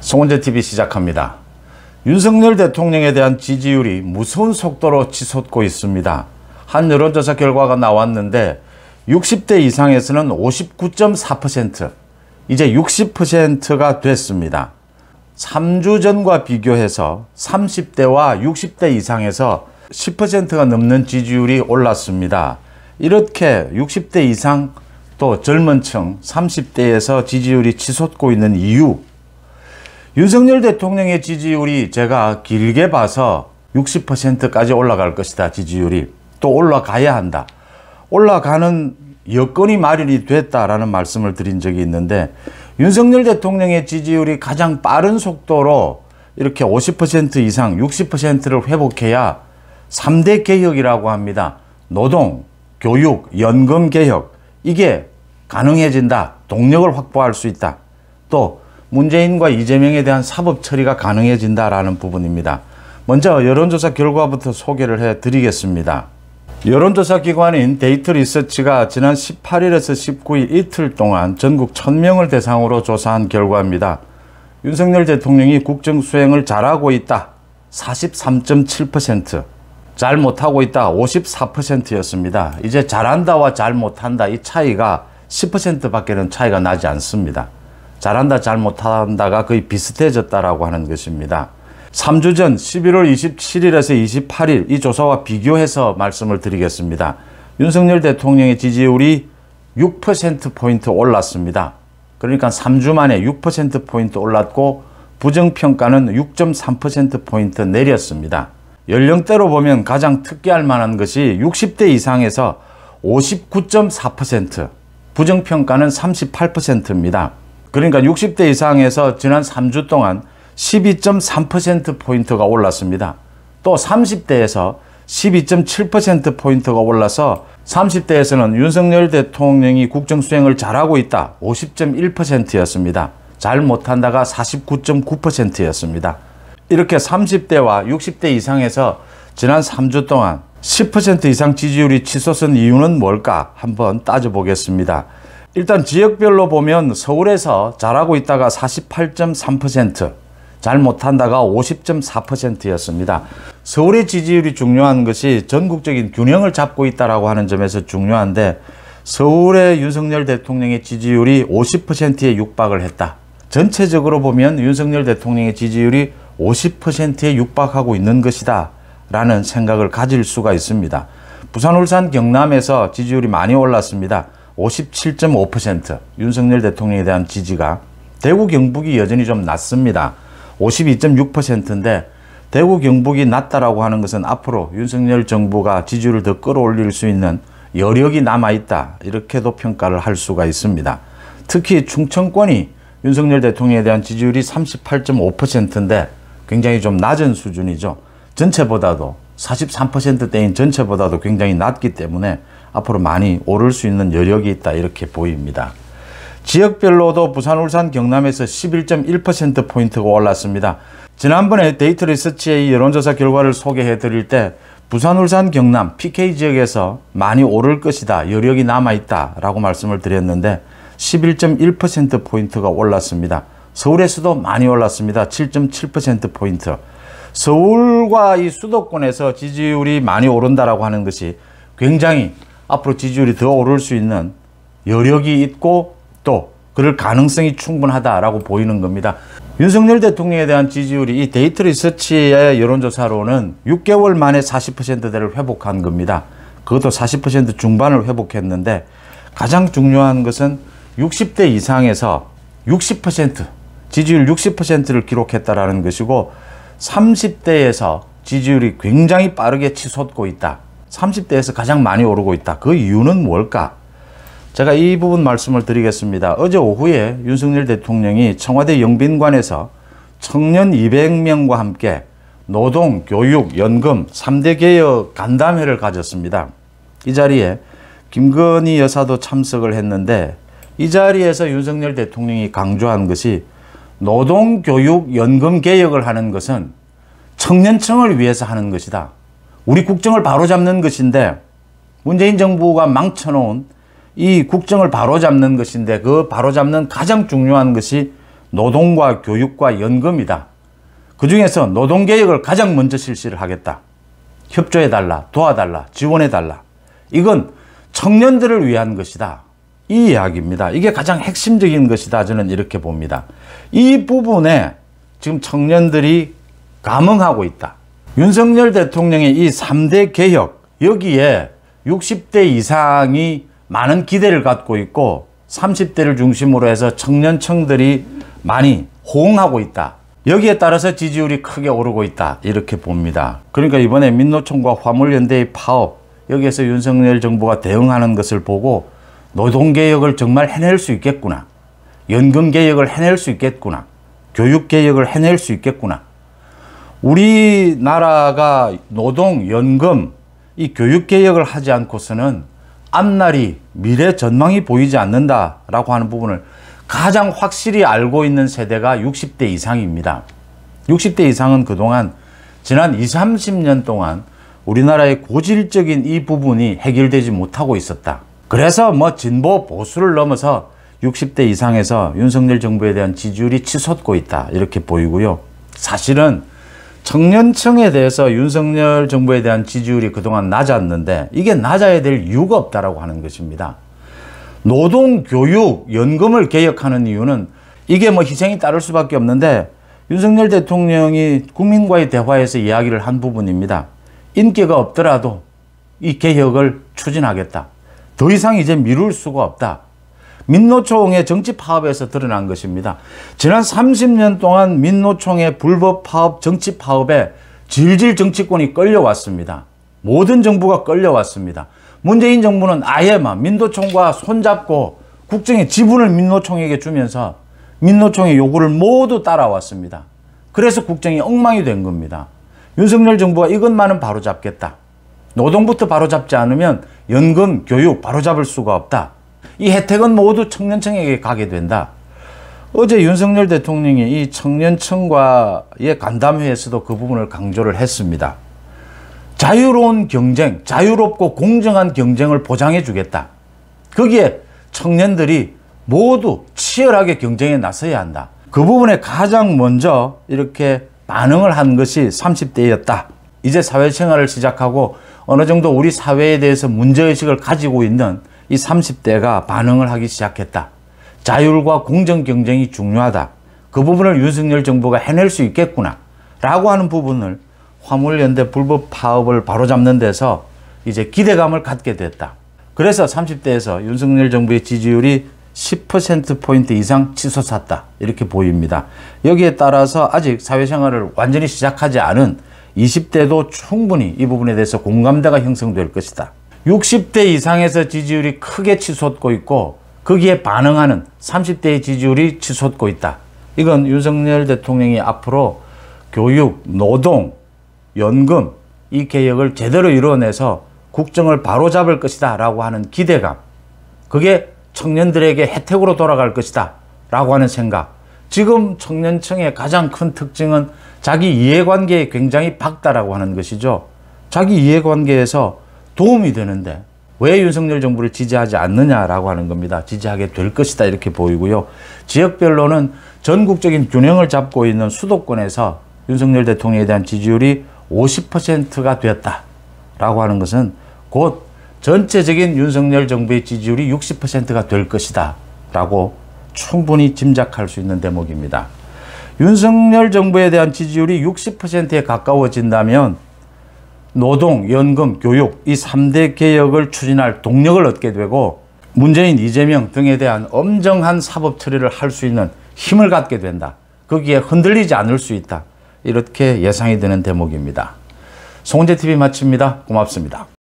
송원재TV 시작합니다. 윤석열 대통령에 대한 지지율이 무서운 속도로 치솟고 있습니다. 한 여론조사 결과가 나왔는데 60대 이상에서는 59.4%, 이제 60%가 됐습니다. 3주 전과 비교해서 30대와 60대 이상에서 10%가 넘는 지지율이 올랐습니다. 이렇게 60대 이상 또 젊은 층 30대에서 지지율이 치솟고 있는 이유, 윤석열 대통령의 지지율이 제가 길게 봐서 60%까지 올라갈 것이다. 지지율이 또 올라가야 한다. 올라가는 여건이 마련이 됐다라는 말씀을 드린 적이 있는데, 윤석열 대통령의 지지율이 가장 빠른 속도로 이렇게 50% 이상 60%를 회복해야 3대 개혁이라고 합니다. 노동, 교육, 연금 개혁, 이게 가능해진다. 동력을 확보할 수 있다. 또 문재인과 이재명에 대한 사법 처리가 가능해진다라는 부분입니다. 먼저 여론조사 결과부터 소개를 해드리겠습니다. 여론조사 기관인 데이터 리서치가 지난 18일에서 19일 이틀 동안 전국 1000명을 대상으로 조사한 결과입니다. 윤석열 대통령이 국정 수행을 잘하고 있다 43.7%, 잘 못하고 있다 54%였습니다. 이제 잘한다와 잘 못한다 이 차이가 10%밖에는 차이가 나지 않습니다. 잘한다 잘 못한다가 거의 비슷해졌다라고 하는 것입니다. 3주 전 11월 27일에서 28일 이 조사와 비교해서 말씀을 드리겠습니다. 윤석열 대통령의 지지율이 6%포인트 올랐습니다. 그러니까 3주 만에 6%포인트 올랐고, 부정평가는 6.3%포인트 내렸습니다. 연령대로 보면 가장 특기할 만한 것이 60대 이상에서 59.4%, 부정평가는 38%입니다. 그러니까 60대 이상에서 지난 3주 동안 12.3%포인트가 올랐습니다. 또 30대에서 12.7%포인트가 올라서 30대에서는 윤석열 대통령이 국정수행을 잘하고 있다 50.1%였습니다. 잘 못한다가 49.9%였습니다. 이렇게 30대와 60대 이상에서 지난 3주 동안 10% 이상 지지율이 치솟은 이유는 뭘까 한번 따져보겠습니다. 일단 지역별로 보면 서울에서 잘하고 있다가 48.3%, 잘 못한다가 50.4%였습니다. 서울의 지지율이 중요한 것이 전국적인 균형을 잡고 있다고 하는 점에서 중요한데, 서울의 윤석열 대통령의 지지율이 50%에 육박을 했다. 전체적으로 보면 윤석열 대통령의 지지율이 50%에 육박하고 있는 것이다 라는 생각을 가질 수가 있습니다. 부산, 울산, 경남에서 지지율이 많이 올랐습니다. 57.5%, 윤석열 대통령에 대한 지지가. 대구, 경북이 여전히 좀 낮습니다. 52.6%인데 대구, 경북이 낮다라고 하는 것은 앞으로 윤석열 정부가 지지율을 더 끌어올릴 수 있는 여력이 남아있다, 이렇게도 평가를 할 수가 있습니다. 특히 충청권이 윤석열 대통령에 대한 지지율이 38.5%인데 굉장히 좀 낮은 수준이죠. 전체보다도 43%대인 전체보다도 굉장히 낮기 때문에 앞으로 많이 오를 수 있는 여력이 있다, 이렇게 보입니다. 지역별로도 부산, 울산, 경남에서 11.1%포인트가 올랐습니다. 지난번에 데이터 리서치의 여론조사 결과를 소개해 드릴 때 부산, 울산, 경남, PK 지역에서 많이 오를 것이다, 여력이 남아있다 라고 말씀을 드렸는데 11.1%포인트가 올랐습니다. 서울에서도 많이 올랐습니다. 7.7%포인트. 서울과 이 수도권에서 지지율이 많이 오른다라고 하는 것이 굉장히 앞으로 지지율이 더 오를 수 있는 여력이 있고 또 그럴 가능성이 충분하다라고 보이는 겁니다. 윤석열 대통령에 대한 지지율이 이 데이터 리서치의 여론조사로는 6개월 만에 40%대를 회복한 겁니다. 그것도 40% 중반을 회복했는데, 가장 중요한 것은 60대 이상에서 60%, 지지율 60%를 기록했다라는 것이고, 30대에서 지지율이 굉장히 빠르게 치솟고 있다. 30대에서 가장 많이 오르고 있다. 그 이유는 뭘까? 제가 이 부분 말씀을 드리겠습니다. 어제 오후에 윤석열 대통령이 청와대 영빈관에서 청년 200명과 함께 노동, 교육, 연금 3대 개혁 간담회를 가졌습니다. 이 자리에 김건희 여사도 참석을 했는데, 이 자리에서 윤석열 대통령이 강조한 것이 노동, 교육, 연금 개혁을 하는 것은 청년층을 위해서 하는 것이다. 우리 국정을 바로잡는 것인데, 문재인 정부가 망쳐놓은 이 국정을 바로잡는 것인데, 그 바로잡는 가장 중요한 것이 노동과 교육과 연금이다. 그 중에서 노동개혁을 가장 먼저 실시를 하겠다. 협조해달라, 도와달라, 지원해달라. 이건 청년들을 위한 것이다. 이 이야기입니다. 이게 가장 핵심적인 것이다. 저는 이렇게 봅니다. 이 부분에 지금 청년들이 감흥하고 있다. 윤석열 대통령의 이 3대 개혁, 여기에 60대 이상이 많은 기대를 갖고 있고 30대를 중심으로 해서 청년층들이 많이 호응하고 있다. 여기에 따라서 지지율이 크게 오르고 있다. 이렇게 봅니다. 그러니까 이번에 민노총과 화물연대의 파업, 여기에서 윤석열 정부가 대응하는 것을 보고 노동개혁을 정말 해낼 수 있겠구나. 연금개혁을 해낼 수 있겠구나. 교육개혁을 해낼 수 있겠구나. 우리나라가 노동, 연금, 이 교육개혁을 하지 않고서는 앞날이, 미래 전망이 보이지 않는다라고 하는 부분을 가장 확실히 알고 있는 세대가 60대 이상입니다. 60대 이상은 그동안 지난 20, 30년 동안 우리나라의 고질적인 이 부분이 해결되지 못하고 있었다. 그래서 진보 보수를 넘어서 60대 이상에서 윤석열 정부에 대한 지지율이 치솟고 있다. 이렇게 보이고요. 사실은 청년층에 대해서 윤석열 정부에 대한 지지율이 그동안 낮았는데 이게 낮아야 될 이유가 없다라고 하는 것입니다. 노동, 교육, 연금을 개혁하는 이유는 이게 희생이 따를 수밖에 없는데 윤석열 대통령이 국민과의 대화에서 이야기를 한 부분입니다. 인기가 없더라도 이 개혁을 추진하겠다. 더 이상 이제 미룰 수가 없다. 민노총의 정치 파업에서 드러난 것입니다. 지난 30년 동안 민노총의 불법 파업, 정치 파업에 질질 정치권이 끌려왔습니다. 모든 정부가 끌려왔습니다. 문재인 정부는 아예 민노총과 손잡고 국정의 지분을 민노총에게 주면서 민노총의 요구를 모두 따라왔습니다. 그래서 국정이 엉망이 된 겁니다. 윤석열 정부가 이것만은 바로잡겠다. 노동부터 바로잡지 않으면 연금, 교육 바로잡을 수가 없다. 이 혜택은 모두 청년층에게 가게 된다. 어제 윤석열 대통령이 이 청년층과의 간담회에서도 그 부분을 강조를 했습니다. 자유로운 경쟁, 자유롭고 공정한 경쟁을 보장해 주겠다. 거기에 청년들이 모두 치열하게 경쟁에 나서야 한다. 그 부분에 가장 먼저 이렇게 반응을 한 것이 30대였다. 이제 사회생활을 시작하고 어느 정도 우리 사회에 대해서 문제의식을 가지고 있는 이 30대가 반응을 하기 시작했다. 자율과 공정 경쟁이 중요하다. 그 부분을 윤석열 정부가 해낼 수 있겠구나. 라고 하는 부분을 화물연대 불법 파업을 바로잡는 데서 이제 기대감을 갖게 됐다. 그래서 30대에서 윤석열 정부의 지지율이 10%포인트 이상 치솟았다. 이렇게 보입니다. 여기에 따라서 아직 사회생활을 완전히 시작하지 않은 20대도 충분히 이 부분에 대해서 공감대가 형성될 것이다. 60대 이상에서 지지율이 크게 치솟고 있고 거기에 반응하는 30대의 지지율이 치솟고 있다. 이건 윤석열 대통령이 앞으로 교육, 노동, 연금 이 개혁을 제대로 이루어내서 국정을 바로잡을 것이다 라고 하는 기대감, 그게 청년들에게 혜택으로 돌아갈 것이다 라고 하는 생각. 지금 청년층의 가장 큰 특징은 자기 이해관계에 굉장히 밝다라고 하는 것이죠. 자기 이해관계에서 도움이 되는데 왜 윤석열 정부를 지지하지 않느냐라고 하는 겁니다. 지지하게 될 것이다 이렇게 보이고요. 지역별로는 전국적인 균형을 잡고 있는 수도권에서 윤석열 대통령에 대한 지지율이 50%가 되었다라고 하는 것은 곧 전체적인 윤석열 정부의 지지율이 60%가 될 것이다 라고 충분히 짐작할 수 있는 대목입니다. 윤석열 정부에 대한 지지율이 60%에 가까워진다면 노동, 연금, 교육 이 3대 개혁을 추진할 동력을 얻게 되고 문재인, 이재명 등에 대한 엄정한 사법 처리를 할 수 있는 힘을 갖게 된다. 거기에 흔들리지 않을 수 있다. 이렇게 예상이 되는 대목입니다. 송은재TV 마칩니다. 고맙습니다.